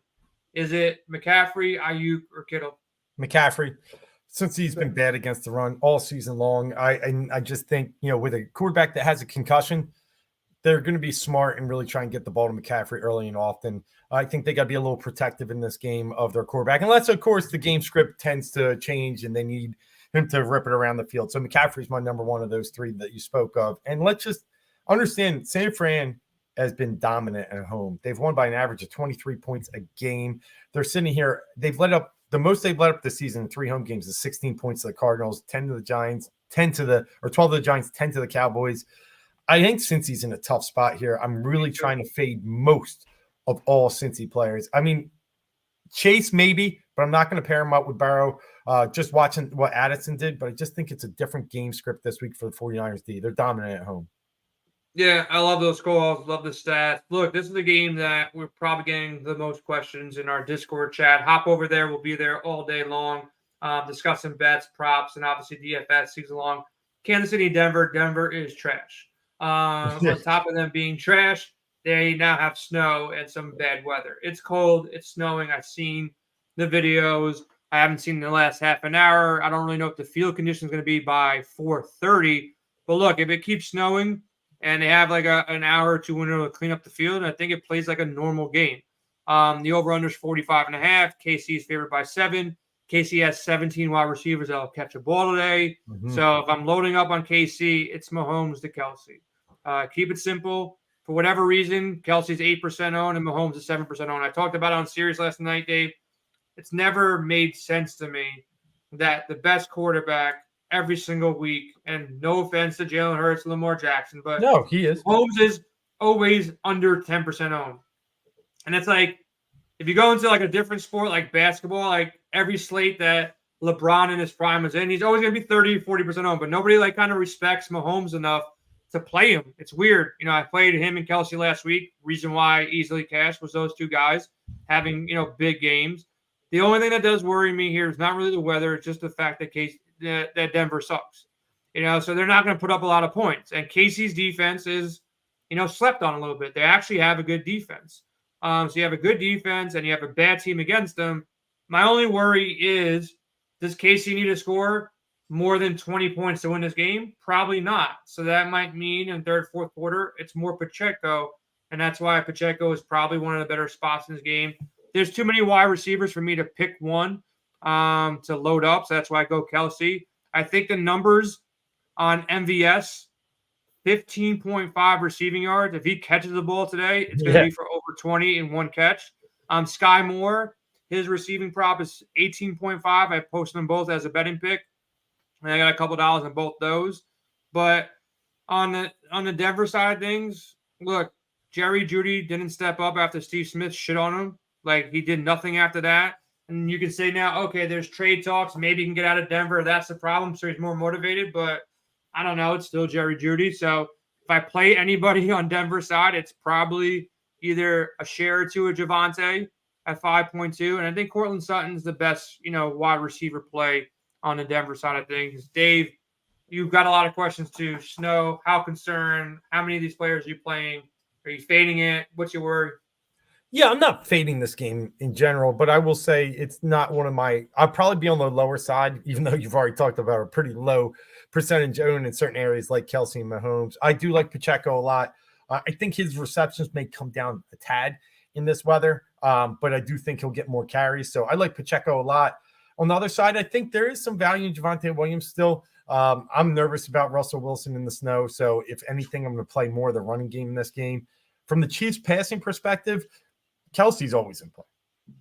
is it McCaffrey, Ayuk, or Kittle? McCaffrey, since he's been bad against the run all season long. I just think, with a quarterback that has a concussion, they're going to be smart and really try and get the ball to McCaffrey early and often. I think they got to be a little protective in this game of their quarterback, unless, of course, the game script tends to change and they need him to rip it around the field. So McCaffrey's my number one of those three that you spoke of. And let's just understand, San Fran has been dominant at home. They've won by an average of 23 points a game. They're sitting here. They've let up the most they've let up this season in 3 home games is 16 points to the Cardinals, 10 to the Giants, 12 to the Giants, 10 to the Cowboys. I think Cincy's in a tough spot here. I'm really trying to fade most of all Cincy players. I mean, Chase maybe, but I'm not going to pair him up with Burrow. Just watching what Addison did, but I just think it's a different game script this week for the 49ers D. They're dominant at home. Yeah, I love those calls. Love the stats. Look, this is a game that we're probably getting the most questions in our Discord chat. Hop over there. We'll be there all day long, discussing bets, props, and obviously DFS season long. Kansas City, Denver. Denver is trash. On top of them being trash, they now have snow and some bad weather. It's cold. It's snowing. I've seen the videos. I haven't seen the last half an hour. I don't really know what the field condition is going to be by 4:30. But look, if it keeps snowing and they have like an hour or two window to clean up the field, I think it plays like a normal game. The over-under is 45.5. KC is favored by 7. KC has 17 wide receivers that'll catch a ball today. Mm-hmm. So if I'm loading up on KC, it's Mahomes to Kelsey. Keep it simple. For whatever reason, Kelsey's 8% owned and Mahomes is 7% owned. I talked about it on Sirius last night, Dave. It's never made sense to me that the best quarterback every single week, and no offense to Jalen Hurts, Lamar Jackson, but no, he is. Mahomes is always under 10% owned. And it's like, if you go into like a different sport like basketball, like every slate that LeBron in his prime is in, he's always going to be 30, 40% owned, but nobody like kind of respects Mahomes enough to play him. It's weird. I played him and Kelsey last week. Reason why I easily cashed was those two guys having, big games. The only thing that does worry me here is not really the weather. It's just the fact that Denver sucks. So they're not going to put up a lot of points. And KC's defense is, slept on a little bit. They actually have a good defense. So you have a good defense and you have a bad team against them. My only worry is, does KC need to score more than 20 points to win this game? Probably not. So that might mean in third, fourth quarter, it's more Pacheco. And that's why Pacheco is probably one of the better spots in this game. There's too many wide receivers for me to pick one to load up. So that's why I go Kelsey. I think the numbers on MVS, 15.5 receiving yards. If he catches the ball today, it's going to be for over 20 in one catch. Sky Moore, his receiving prop is 18.5. I posted them both as a betting pick. And I got a couple dollars on both those. But on the Denver side of things, look, Jerry Jeudy didn't step up after Steve Smith shit on him. Like, he did nothing after that. And you can say now, okay, there's trade talks. Maybe he can get out of Denver. That's the problem. So he's more motivated. But I don't know. It's still Jerry Jeudy. So if I play anybody on Denver's side, it's probably either a share or two of Javonte at 5.2. And I think Cortland Sutton's the best, wide receiver play on the Denver side of things. Dave, you've got a lot of questions to Snow. How concerned? How many of these players are you playing? Are you fading it? What's your word? Yeah, I'm not fading this game in general, but I will say it's not one of my. I'll probably be on the lower side, even though you've already talked about a pretty low percentage owned in certain areas like Kelsey and Mahomes. I do like Pacheco a lot. I think his receptions may come down a tad in this weather, but I do think he'll get more carries. So I like Pacheco a lot. On the other side, I think there is some value in Javonte Williams still. I'm nervous about Russell Wilson in the snow. So if anything, I'm going to play more of the running game in this game. From the Chiefs passing perspective, Kelsey's always in play,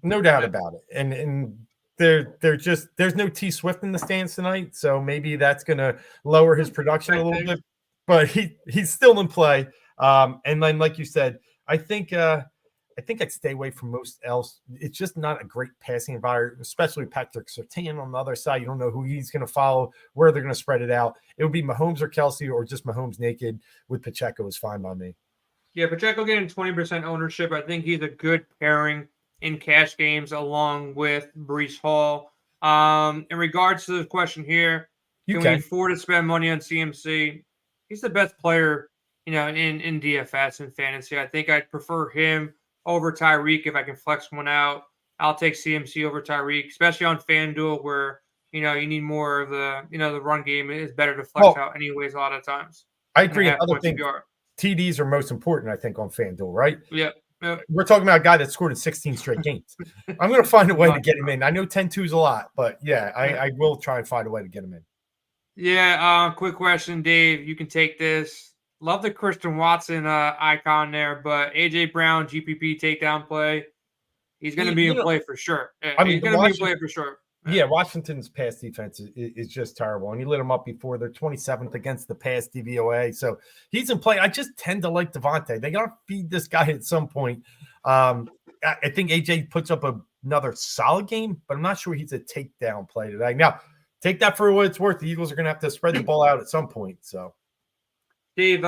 no doubt about it. And they're just there's no T Swift in the stands tonight, so maybe that's going to lower his production a little bit. But he's still in play. And then, like you said, I think I'd stay away from most else. It's just not a great passing environment, especially Patrick Surtain on the other side. You don't know who he's going to follow, where they're going to spread it out. It would be Mahomes or Kelsey, or just Mahomes naked with Pacheco is fine by me. Yeah, Pacheco getting 20% ownership. I think he's a good pairing in cash games along with Breece Hall. In regards to the question here, can we afford to spend money on CMC? He's the best player, in DFS and fantasy. I think I'd prefer him over Tyreek if I can flex one out. I'll take CMC over Tyreek, especially on FanDuel where, you need more of the, the run game is better to flex out anyways a lot of times. I agree. Another thing, TDs are most important, I think, on FanDuel, right? Yeah. We're talking about a guy that scored in 16 straight games. I'm going to find a way to get him in. I know 10-2 is a lot, but yeah, I will try and find a way to get him in. Yeah. Quick question, Dave. You can take this. Love the Christian Watson icon there, but AJ Brown, GPP takedown play. He's going to be in play for sure. Yeah, he's going to be in play for sure. Yeah, Washington's pass defense is just terrible. And you lit them up before. They're 27th against the pass DVOA. So he's in play. I just tend to like Devontae. They got to feed this guy at some point. I think AJ puts up another solid game, but I'm not sure he's a takedown play today. Now, take that for what it's worth. The Eagles are going to have to spread the ball out at some point. So, Dave,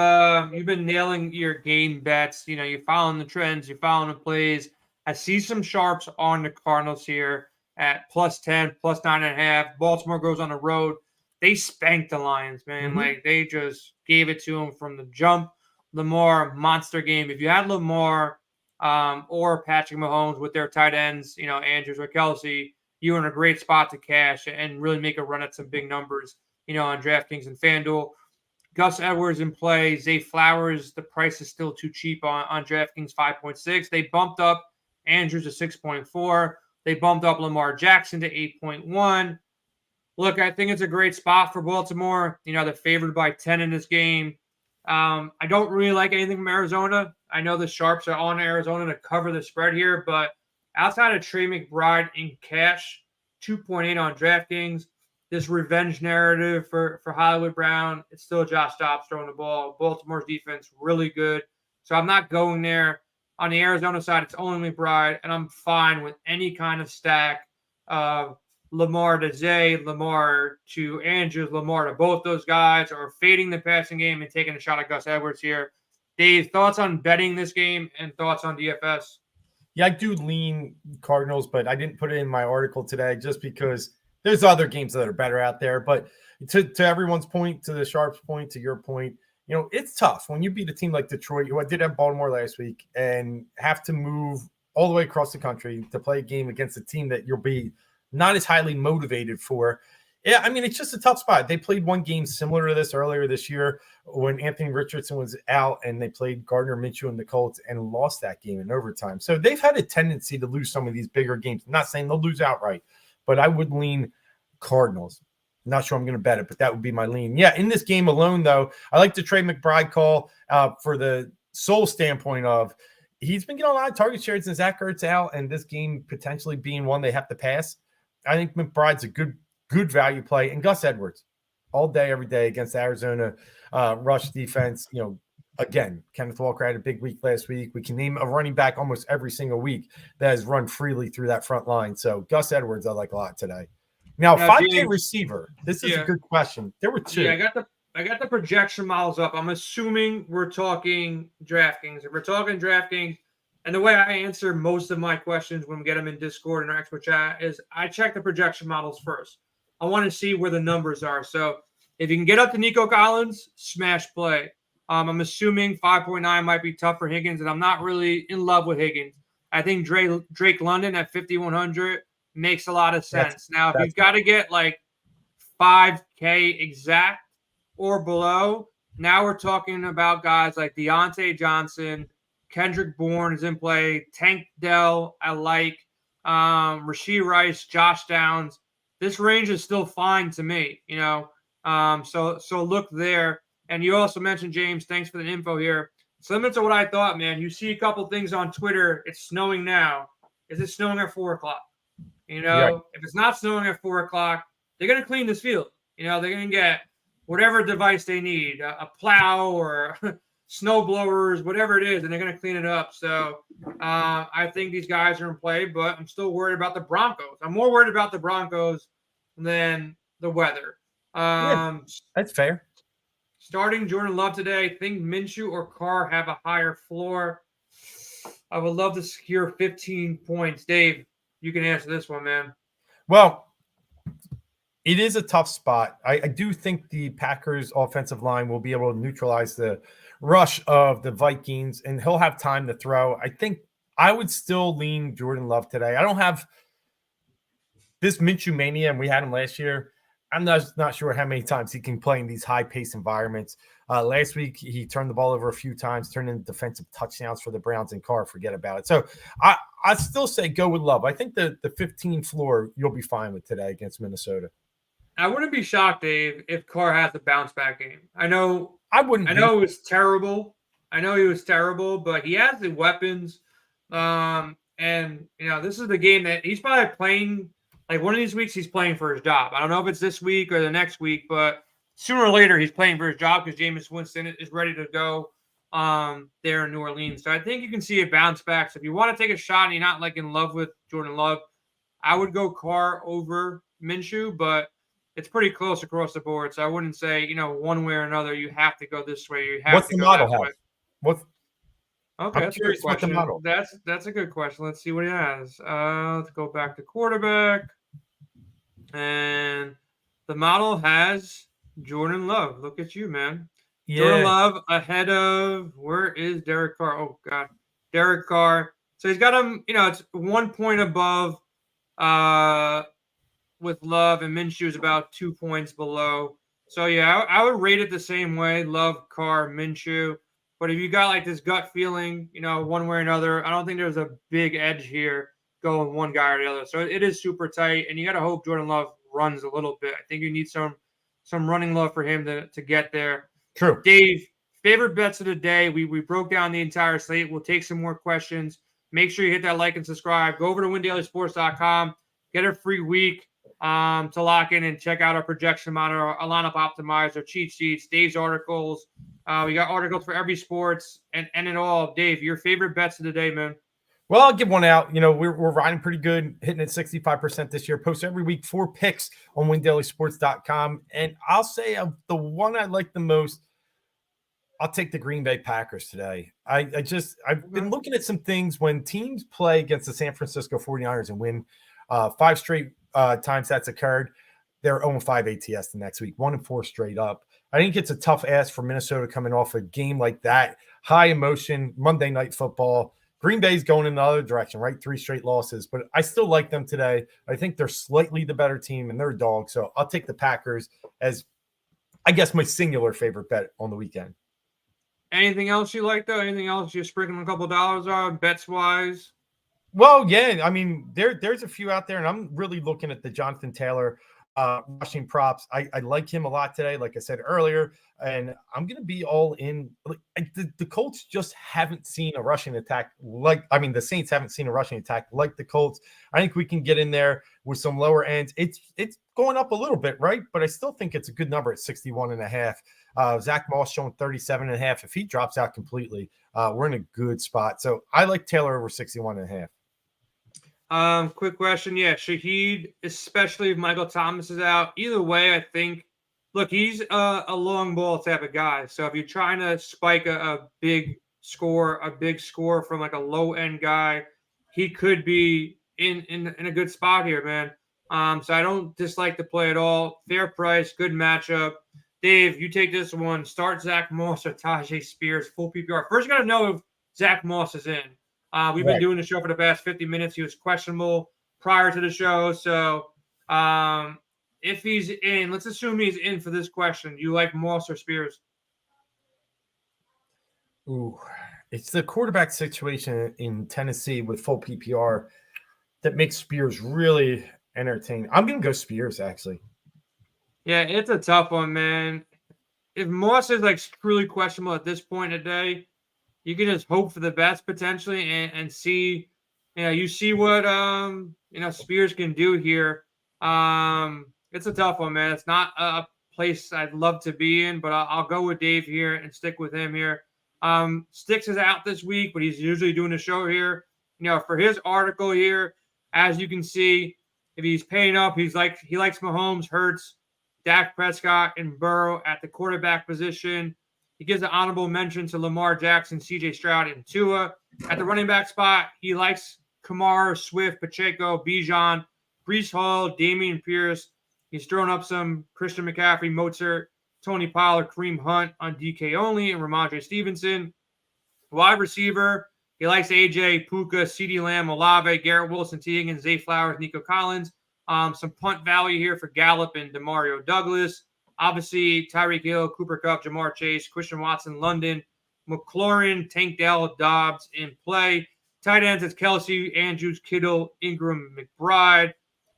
you've been nailing your game bets. You're following the trends. You're following the plays. I see some sharps on the Cardinals here at +10, +9.5. Baltimore goes on the road. They spanked the Lions, man. Mm-hmm. Like, they just gave it to them from the jump. Lamar, monster game. If you had Lamar or Patrick Mahomes with their tight ends, Andrews or Kelsey, you're in a great spot to cash and really make a run at some big numbers, on DraftKings and FanDuel. Gus Edwards in play. Zay Flowers, the price is still too cheap on DraftKings, 5.6. They bumped up Andrews to 6.4. They bumped up Lamar Jackson to 8.1. Look, I think it's a great spot for Baltimore. They're favored by 10 in this game. I don't really like anything from Arizona. I know the sharps are on Arizona to cover the spread here, but outside of Trey McBride in cash, 2.8 on DraftKings, this revenge narrative for Hollywood Brown, it's still Josh Dobbs throwing the ball. Baltimore's defense really good. So I'm not going there. On the Arizona side, it's only McBride, and I'm fine with any kind of stack of Lamar to Zay, Lamar to Andrews, Lamar to both those guys, or fading the passing game and taking a shot at Gus Edwards here. Dave, thoughts on betting this game and thoughts on DFS? Yeah, I do lean Cardinals, but I didn't put it in my article today just because there's other games that are better out there. But to everyone's point, to the Sharps' point, to your point, it's tough when you beat a team like Detroit, who I did have Baltimore last week, and have to move all the way across the country to play a game against a team that you'll be not as highly motivated for. Yeah, I mean, it's just a tough spot. They played one game similar to this earlier this year when Anthony Richardson was out, and they played Gardner Minshew and the Colts and lost that game in overtime. So they've had a tendency to lose some of these bigger games. I'm not saying they'll lose outright, but I would lean Cardinals. Not sure I'm going to bet it, but that would be my lean. Yeah, in this game alone, though, I like the Trey McBride call for the sole standpoint of he's been getting a lot of target shares since Zach Ertz out, and this game potentially being one they have to pass. I think McBride's a good value play. And Gus Edwards, all day, every day against the Arizona rush defense. Again, Kenneth Walker had a big week last week. We can name a running back almost every single week that has run freely through that front line. So Gus Edwards I like a lot today. Now, 5K receiver. This is a good question. There were two. Yeah, I got the projection models up. I'm assuming we're talking DraftKings. If we're talking DraftKings, and the way I answer most of my questions when we get them in Discord and our expert chat is I check the projection models first. I want to see where the numbers are. So if you can get up to Nico Collins, smash play. I'm assuming 5.9 might be tough for Higgins, and I'm not really in love with Higgins. I think Drake London at 5,100 makes a lot of sense. Now, if you've got to get like 5K exact or below, now we're talking about guys like Deontay Johnson, Kendrick Bourne is in play, Tank Dell, I like, Rashee Rice, Josh Downs. This range is still fine to me, so look there. And you also mentioned, James, thanks for the info here. Similar to what I thought, man. You see a couple things on Twitter. It's snowing now. Is it snowing at 4 o'clock? If it's not snowing at 4 o'clock, they're going to clean this field. They're going to get whatever device they need, a plow or snow blowers, whatever it is, and they're going to clean it up. So I think these guys are in play, but I'm still worried about the Broncos. I'm more worried about the Broncos than the weather. That's fair. Starting Jordan Love today, think Minshew or Carr have a higher floor. I would love to secure 15 points. Dave, you can answer this one, man. Well, it is a tough spot. I do think the Packers' offensive line will be able to neutralize the rush of the Vikings, and he'll have time to throw. I think I would still lean Jordan Love today. I don't have this Minshew mania, and we had him last year. I'm not sure how many times he can play in these high-paced environments. Last week, he turned the ball over a few times, turned in defensive touchdowns for the Browns, and Carr, forget about it. So I still say go with Love. I think the 15 floor you'll be fine with today against Minnesota. I wouldn't be shocked, Dave, if Carr has a bounce-back game. I know it was terrible. I know he was terrible, but he has the weapons. And, this is the game that he's probably playing. Like one of these weeks, he's playing for his job. I don't know if it's this week or the next week, but sooner or later, he's playing for his job because Jameis Winston is ready to go there in New Orleans. So I think you can see a bounce back. So if you want to take a shot and you're not like in love with Jordan Love, I would go Carr over Minshew, but it's pretty close across the board. So I wouldn't say, one way or another, you have to go this way. You have What's to the go model that have? way. Okay, I'm that's a curious good question. what the model. That's a good question. Let's see what he has. Let's go back to quarterback. And the model has Jordan Love. Look at you, man. Yeah. Jordan Love ahead of, where is Derek Carr? Oh, God. Derek Carr. So he's got him, it's 1 point above with Love, and Minshew is about 2 points below. So, yeah, I would rate it the same way. Love, Carr, Minshew. But if you got like this gut feeling, one way or another, I don't think there's a big edge here going one guy or the other. So it is super tight, and you got to hope Jordan Love runs a little bit. I think you need some running love for him to get there. True. Dave, favorite bets of the day. We broke down the entire slate. We'll take some more questions. Make sure you hit that like and subscribe. Go over to windailysports.com. Get a free week to lock in and check out our projection monitor, our lineup optimizer, cheat sheets, Dave's articles. We got articles for every sports and it all. Dave, your favorite bets of the day, man. Well, I'll give one out. We're riding pretty good, hitting at 65% this year. Post every week 4 picks on windailysports.com. And I'll say the one I like the most, I'll take the Green Bay Packers today. I've been looking at some things when teams play against the San Francisco 49ers and win 5 straight times that's occurred. They're 0-5 ATS the next week, 1-4 straight up. I think it's a tough ask for Minnesota coming off a game like that. High emotion, Monday Night Football. Green Bay's going in the other direction, right? 3 straight losses, but I still like them today. I think they're slightly the better team, and they're a dog. So I'll take the Packers as, I guess, my singular favorite bet on the weekend. Anything else you like, though? Anything else you're sprinkling a couple dollars on, bets-wise? Well, yeah. I mean, there's a few out there, and I'm really looking at the Jonathan Taylor rushing props. I like him a lot today, like I said earlier, and I'm going to be all in. The Colts just haven't seen a rushing attack the Saints haven't seen a rushing attack like the Colts. I think we can get in there with some lower ends. It's going up a little bit, right? But I still think it's a good number at 61.5. Zach Moss showing 37.5. If he drops out completely, we're in a good spot. So I like Taylor over 61.5. Quick question. Yeah, Shaheed, especially if Michael Thomas is out. Either way, I think, look, he's a long ball type of guy. So if you're trying to spike a big score from like a low end guy, he could be in a good spot here, man. So I don't dislike the play at all. Fair price, good matchup. Dave, you take this one. Start Zach Moss or Tajay Spears, full PPR. First, you got to know if Zach Moss is in. We've been doing the show for the past 50 minutes. He was questionable prior to the show. So if he's in, let's assume he's in for this question. You like Moss or Spears? Ooh, it's the quarterback situation in Tennessee with full PPR that makes Spears really entertaining. I'm going to go Spears, actually. Yeah, it's a tough one, man. If Moss is like truly questionable at this point in the day, you can just hope for the best potentially and see, you see what Spears can do here. It's a tough one, man. It's not a place I'd love to be in, but I'll go with Dave here and stick with him here. Sticks is out this week, but he's usually doing a show here. For his article here, as you can see, if he's paying up, he likes Mahomes, Hurts, Dak Prescott, and Burrow at the quarterback position. He gives an honorable mention to Lamar Jackson, C.J. Stroud, and Tua. At the running back spot, he likes Kamara, Swift, Pacheco, Bijan, Breece Hall, Damian Pierce. He's thrown up some Christian McCaffrey, Mozart, Tony Pollard, Kareem Hunt on DK only, and Ramondre Stevenson. Wide receiver, he likes AJ, Puka, CeeDee Lamb, Olave, Garrett Wilson, T. Higgins, Zay Flowers, Nico Collins. Some punt value here for Gallup and Demario Douglas. Obviously, Tyreek Hill, Cooper Kupp, Jamar Chase, Christian Watson, London, McLaurin, Tank Dell, Dobbs in play. Tight ends, it's Kelsey, Andrews, Kittle, Ingram, McBride.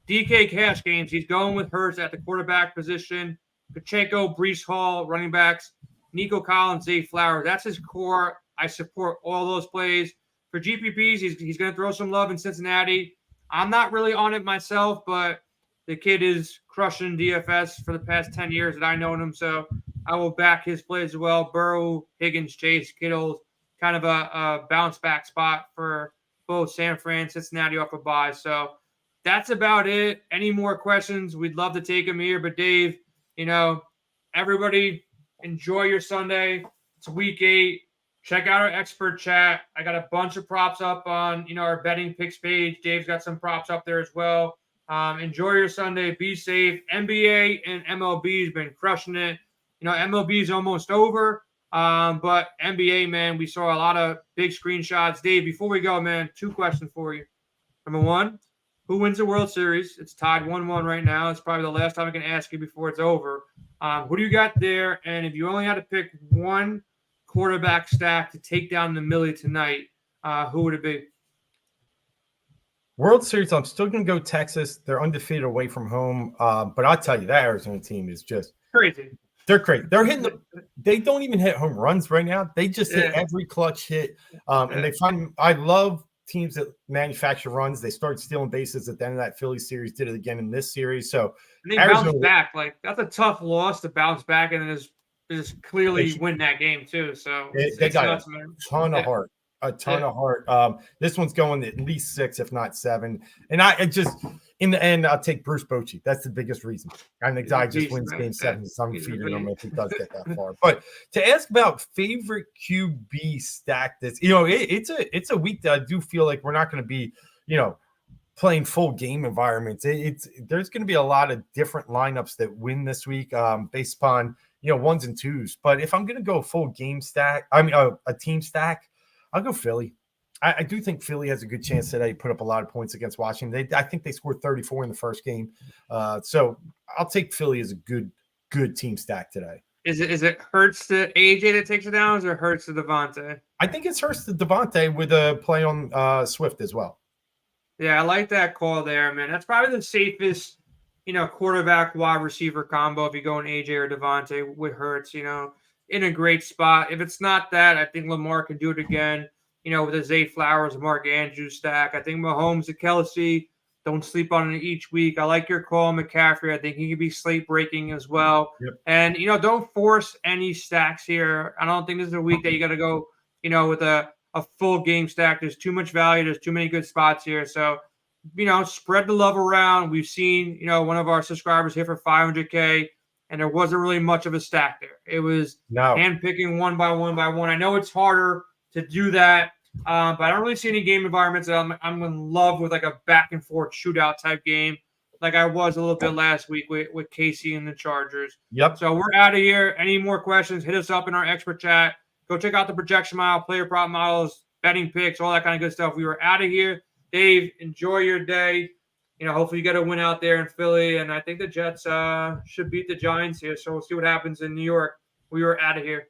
DK cash games, he's going with Hurts at the quarterback position. Pacheco, Breece Hall, running backs. Nico Collins, Zay Flowers. That's his core. I support all those plays. For GPPs, he's going to throw some love in Cincinnati. I'm not really on it myself, but the kid is crushing DFS for the past 10 years that I know him, so I will back his plays as well. Burrow, Higgins, Chase, Kittle, kind of a bounce back spot for both San Fran, Cincinnati off a bye. So that's about it. Any more questions? We'd love to take them here. But Dave, everybody enjoy your Sunday. It's week 8. Check out our expert chat. I got a bunch of props up on, our betting picks page. Dave's got some props up there as well. Enjoy your Sunday. Be safe. NBA and MLB has been crushing it. MLB is almost over. But NBA, man, we saw a lot of big screenshots. Dave, before we go, man, 2 questions for you. Number 1, who wins the World Series? It's tied 1-1 right now. It's probably the last time I can ask you before it's over. Who do you got there? And if you only had to pick one quarterback stack to take down the Millie tonight, who would it be? World Series, I'm still going to go Texas. They're undefeated away from home. But I'll tell you, that Arizona team is just crazy. They're crazy. They're hitting they don't even hit home runs right now. They just hit every clutch hit. And I love teams that manufacture runs. They start stealing bases at the end of that Philly series, did it again in this series. So and they bounced back. Like, that's a tough loss to bounce back and then just clearly win that game too. So they got nuts, a ton of heart. A ton of heart. This one's going at least 6, if not 7. And I just, in the end, I'll take Bruce Bochy. That's the biggest reason. I think Guy just wins game 7. So I'm feeding him if he does get that far. But to ask about favorite QB stack, it's a week that I do feel like we're not going to be, playing full game environments. There's going to be a lot of different lineups that win this week based upon 1s and 2s. But if I'm going to go full game stack, a team stack, I'll go Philly. I do think Philly has a good chance today to put up a lot of points against Washington. I think they scored 34 in the first game. So I'll take Philly as a good team stack today. Is it Hurts to AJ that takes it down, or Hurts to Devontae? I think it's Hurts to Devontae with a play on Swift as well. Yeah, I like that call there, man. That's probably the safest, quarterback wide receiver combo if you go in AJ or Devontae with Hurts, in a great spot. If it's not that, I think Lamar can do it again, with a Zay Flowers, Mark Andrews stack. I think Mahomes and Kelsey, don't sleep on it each week. I like your call, McCaffrey. I think he could be slate breaking as well. Yep. And, don't force any stacks here. I don't think this is a week that you got to go, with a full game stack. There's too much value. There's too many good spots here. So, spread the love around. We've seen, one of our subscribers hit for 500K. And there wasn't really much of a stack there. It was handpicking one by one by one. I know it's harder to do that, but I don't really see any game environments that I'm in love with, like a back and forth shootout type game, like I was a little bit last week with Casey and the Chargers. Yep. So we're out of here. Any more questions? Hit us up in our expert chat. Go check out the projection model, player prop models, betting picks, all that kind of good stuff. We were out of here. Dave, enjoy your day. Hopefully you get a win out there in Philly, and I think the Jets should beat the Giants here. So we'll see what happens in New York. We were out of here.